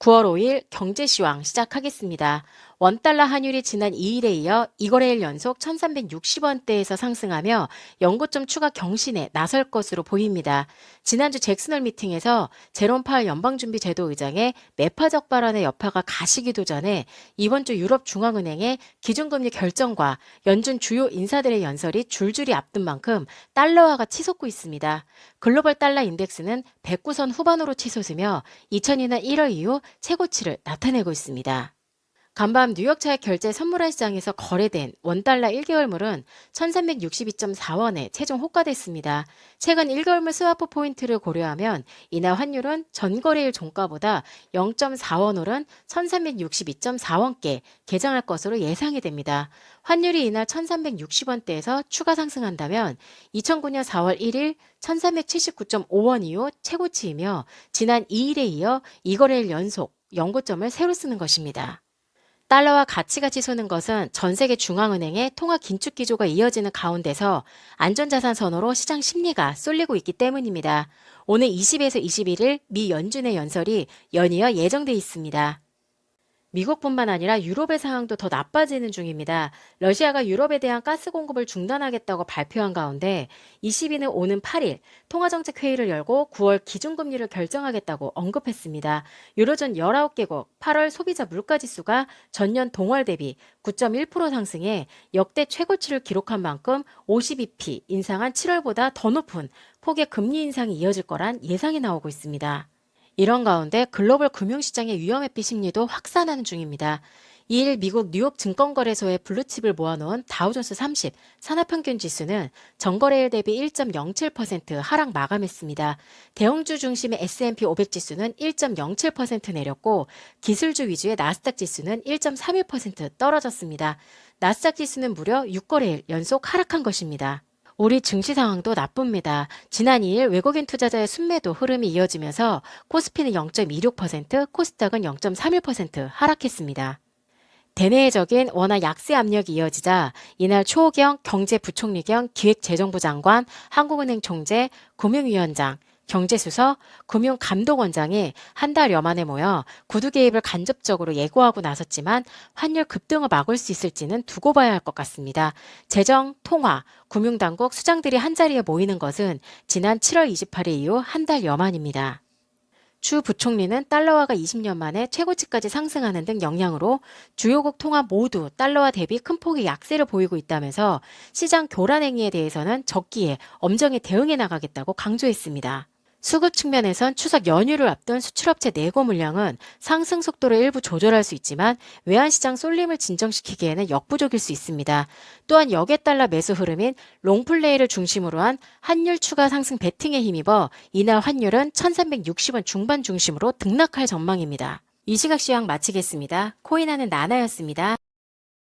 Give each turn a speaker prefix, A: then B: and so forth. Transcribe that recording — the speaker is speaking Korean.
A: 9월 5일 경제시황 시작하겠습니다. 원달러 환율이 지난 2일에 이어 이거래일 연속 1360원대에서 상승하며 연고점 추가 경신에 나설 것으로 보입니다. 지난주 잭슨홀 미팅에서 제롬 파월 연방준비제도 의장의 매파적 발언의 여파가 가시기도 전에 이번 주 유럽 중앙은행의 기준금리 결정과 연준 주요 인사들의 연설이 줄줄이 앞둔 만큼 달러화가 치솟고 있습니다. 글로벌 달러 인덱스는 109선 후반으로 치솟으며 2002년 1월 이후 최고치를 나타내고 있습니다. 간밤 뉴욕 차익 결제 선물화 시장에서 거래된 원달러 1개월물은 1362.4원에 최종 호가됐습니다. 최근 1개월물 스와프 포인트를 고려하면 이날 환율은 전거래일 종가보다 0.4원 오른 1362.4원께 개장할 것으로 예상이 됩니다. 환율이 이날 1360원대에서 추가 상승한다면 2009년 4월 1일 1379.5원 이후 최고치이며 지난 2일에 이어 이거래일 연속 연고점을 새로 쓰는 것입니다. 달러와 가치가 치솟는 것은 전 세계 중앙은행의 통화 긴축 기조가 이어지는 가운데서 안전자산 선호로 시장 심리가 쏠리고 있기 때문입니다. 오늘 20에서 21일 미 연준의 연설이 연이어 예정돼 있습니다. 미국뿐만 아니라 유럽의 상황도 더 나빠지는 중입니다. 러시아가 유럽에 대한 가스 공급을 중단하겠다고 발표한 가운데 22는 오는 8일 통화정책회의를 열고 9월 기준금리를 결정하겠다고 언급했습니다. 유로존 19개국 8월 소비자 물가지수가 전년 동월 대비 9.1% 상승해 역대 최고치를 기록한 만큼 52p 인상한 7월보다 더 높은 폭의 금리 인상이 이어질 거란 예상이 나오고 있습니다. 이런 가운데 글로벌 금융시장의 위험회피 심리도 확산하는 중입니다. 2일 미국 뉴욕 증권거래소에 블루칩을 모아놓은 다우존스 30 산업평균지수는 전거래일 대비 1.07% 하락 마감했습니다. 대형주 중심의 S&P 500지수는 1.07% 내렸고 기술주 위주의 나스닥 지수는 1.31% 떨어졌습니다. 나스닥 지수는 무려 6거래일 연속 하락한 것입니다. 우리 증시 상황도 나쁩니다. 지난 2일 외국인 투자자의 순매도 흐름이 이어지면서 코스피는 0.26%, 코스닥은 0.31% 하락했습니다. 대내적인 원화 약세 압력이 이어지자 이날 초호경 경제부총리 겸 기획재정부 장관, 한국은행 총재, 금융위원장, 경제수석, 금융감독원장이 한 달여 만에 모여 구두 개입을 간접적으로 예고하고 나섰지만 환율 급등을 막을 수 있을지는 두고 봐야 할 것 같습니다. 재정, 통화, 금융당국 수장들이 한자리에 모이는 것은 지난 7월 28일 이후 한 달여 만입니다. 추 부총리는 달러화가 20년 만에 최고치까지 상승하는 등 영향으로 주요국 통화 모두 달러화 대비 큰 폭의 약세를 보이고 있다면서 시장 교란 행위에 대해서는 적기에 엄정히 대응해 나가겠다고 강조했습니다. 수급 측면에선 추석 연휴를 앞둔 수출업체 내고 물량은 상승 속도를 일부 조절할 수 있지만 외환시장 쏠림을 진정시키기에는 역부족일 수 있습니다. 또한 역외달러 매수 흐름인 롱플레이를 중심으로 한 환율 추가 상승 베팅에 힘입어 이날 환율은 1360원 중반 중심으로 등락할 전망입니다. 이 시각 시황 마치겠습니다. 코인하는 나나였습니다.